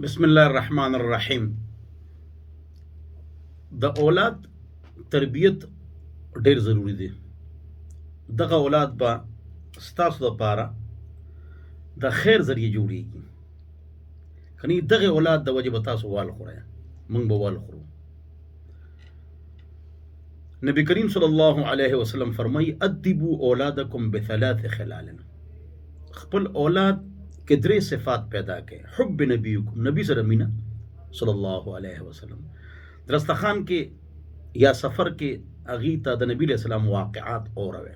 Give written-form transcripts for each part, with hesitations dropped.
بسم الله الرحمن الرحیم. د اولاد تربیت ډیر ضروری دی. دغه اولاد به ستاسو لپاره د خیر ذریعہ جوړیږي. کني دغه اولاد د وجه به تاسو وال خورئ، موږ به وال خورو. نبی کریم صلی الله علیه وسلم فرمایي ادبوا اولادکم بثلاث خلال. خپل اولاد کې درې صفات پیدا کړئ. حب نبیکم، نبی سره مینا صلی الله علیه وسلم. درستخان کې یا سفر کې اغي ته د نبی علیہ السلام واقعات اوروي.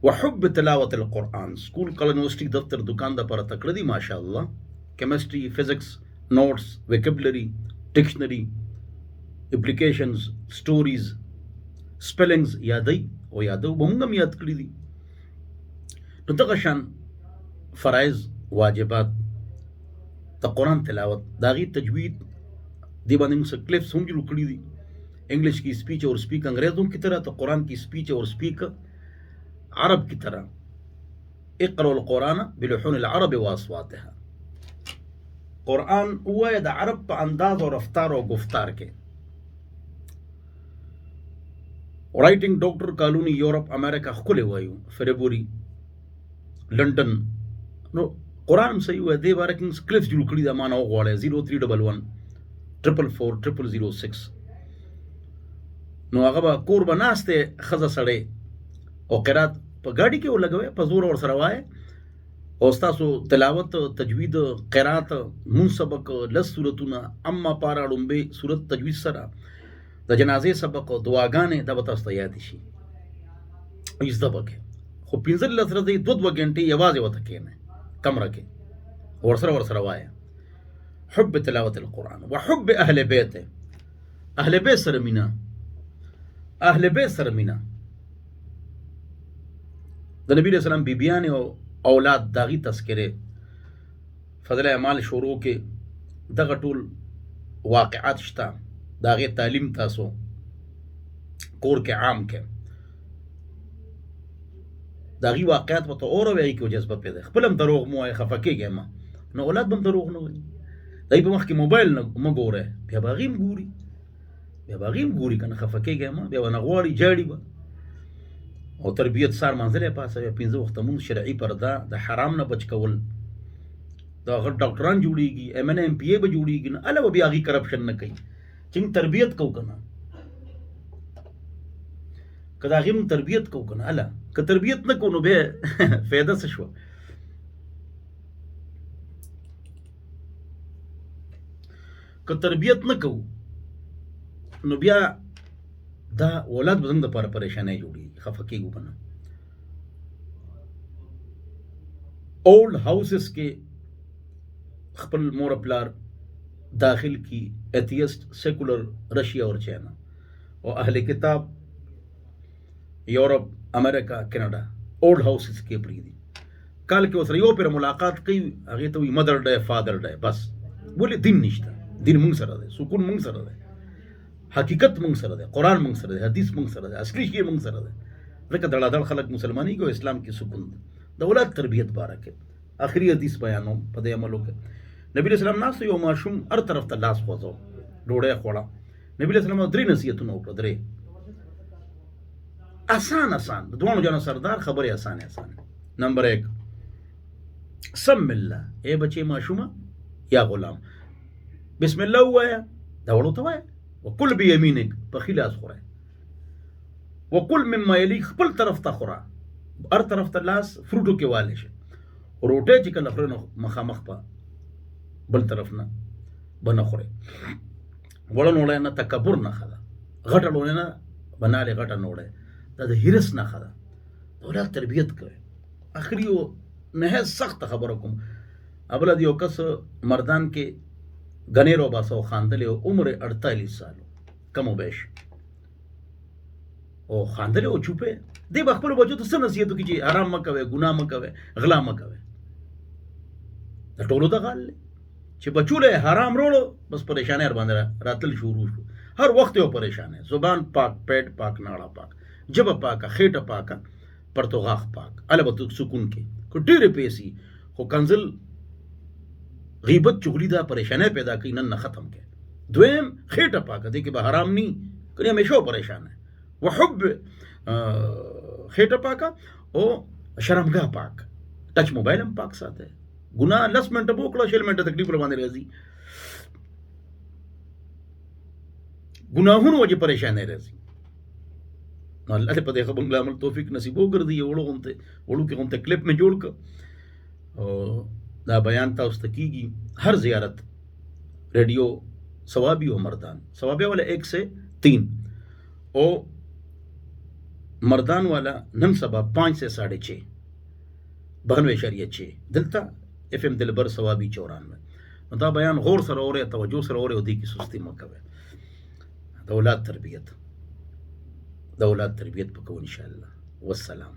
وحب تلاوت القرآن، سکول کال یونیورسٹی دفتر دکان د پر تکړه دي ماشاء الله. کیمستري، فزکس، نوٹس، ویکیبلری، ډکشنری، اپلیکیشنز، سټوریز، سپیلنګز یادای او یادو به موږ هم یاد کړی دي. نو دغه شان فرایض، واجبات د قرآن تلاوت، داغي تجوید دی باندې موږ کلپس هم جوړ کړی دي. انګلیش کی سپیچ اور سپیک انګریزوں کی طرح، تو قرآن کی سپیچ اور سپیک عرب کی طرح. اقرأ القرآن بلحون العرب واصواتها. قرآن وایه د عرب په انداز او رفتار او گفتار کې. رائټینګ ډاکټر کالونی یورپ امریکا خپل وایو، فریبوري، لندن. نو قرآن هم صحیح وایي. دی باره کې کلپس جوړ کړي د معنا وغواړئ 0311 444 0006. نو هغه به کور به ناسته ښځه سړی او قرات په ګاډي کې ولګوي، په زور ور سره وایي او ستاسو تلاوت، تجوید، قرات، مون سبق، لس سورتونه، اما پارا ډومبه سورت تجوید سره، د جنازې سبق، دعاګانې دا به تاسو ته یاد شي. ایزده پکې خو 15 ورځې 2 غنټې یوازې وته کېنه کمره کې ور سره وایي. حب تلاوت القرآن وحب اهل بیته. اهل بیت سره مینا، اهل بیت سره مینا. د نبی علیہ السلام بیبیان او اولاد داغي تذکره فضل اعمال شروع کې دغه ټول واقعات شته. داغي تعلیم تاسو کور کې عام کې داغي واقعات په تو اور وایي کې جذبه پیدا. خپلم دروغ مو خفه کېږم، نو اولاد بم دروغ نه وایي. دای په مخ کې موبایل نه مګوره، بیا باغیم ګوري کنه خفه کېږم، بیا ونغواړي جاړي به. او تربیت سار منځله پاسه 15 وخت مون شرعي پرده د حرام نه بچ کول. دا غټ ډاکټران جوړیږي، ایم ان ایم پی ای به جوړیږي، نه اله بیا غي کرپشن نه کوي. چې تربیت کو کنه، کدا غیم تربیت کو کنه، اله که تربیت نه کو نو به فایده څه شو. که تربیت نه کو نو بیا دا اولاد به زموږ دپاره پریشانۍ جوړېږي، خفه کېږو به نه. اولډ هاؤسز کې خپل مور پلار داخل کی ایتھیسٹ، سیکولر، رشیا اور چائنا، او اهل کتاب یورپ، امریکا، کینیډا اولډ هاؤسز کې پرېږدي. کال کې ورسره یو پرې ملاقات کوي، هغې ته وایي مدر ډے، فادر ډے. بس ولې دین نشته. دین موږ سره دی، سکون موږ سره دی، حقیقت موږ سره دی، قرآن موږ سره دی، حدیث موږ سره دی، اصلي شی موږ سره دی. ځکه دړادړ خلک مسلمانۍ کو اسلام کې سکون دی. د اولاد تربیت باره کې آخري حدیث بیانوم په دې عملو کې. نبی علیہ السلام ناست یو ماشوم هر طرف ته لاس خوځو، ډوډۍ خوړه. نبی علیہ السلام 3 نصیحتونه وکړه، 3 آسان د دوانو جانو سردار خبرې آسان. نمبر 1 سم الله. اے بچي ماشومه یا غلام، بسم الله وایا، دا وړو ته وایا. وکل بیمینک، په خلاص خوره. وکل مما یلی، خپل طرف ته خوره، هر طرف ته لاس فروټو کې والي شي. روټه چې کله خورنه مخامخ په بل طرف نه بنه خوره. وړن وړه نه تکبر نه خلا، غټه وړه نه بناله غټه نه وړه. دا د هرس نه خلا. اولاد تربیت کوي. اخري نه سخت خبره کوم. ابل دیو کس مردان کې غنیرو باسو خاندلې عمر 48 سال کم وبش او خاندلې او چوپه دی. بخپل بچو ته څه نصیحت کوي چې حرام مکوي، ګناه مکوي، غلا مکوي. د ټولو د غال چې بچو له حرام وروړو بس پریشانه ور باندې راتل شروع شو. هر وخت یو پریشانه، زبان پاک، پیټ پاک، ناړه پاک، جبه پاکه، خېټه پاکه، پرتوغاخ پاک، البته سکون کې کو ډېرې پیسې خو کنزل गीबत चुगली दा परेशानी पैदा की नन न ख़त्म के द्वेम खेटा पाक दे कि हराम नहीं कहीं हमेशा परेशान है वह हुब खेटा पाका ओ शर्मगाह पाक टच मोबाइल हम पाक साथ है गुना 10 मिनट बोकला 6 मिनट तकलीफ रवाने रजी गुनाहुन वजह परेशान रजी अल्लाह पते खबर अमल तौफीक नसीबो कर दी ओड़ू के उनते क्लिप में जोड़ कर और दा बयान था उस तकीगी हर जियारत रेडियो सवाबी हो मर्दान सवाबिया वाला 1 से 3 ओ मर्दान वाला नम सबा 5 से 6.5 92.6 दिलता FM दिलबर सवाबी 94 मतलब बयान गौर सर और तवज्जो सर और होती की सुस्ती मकवे दौलत तरबियत पको इंशाअल्लाह वस्सलाम।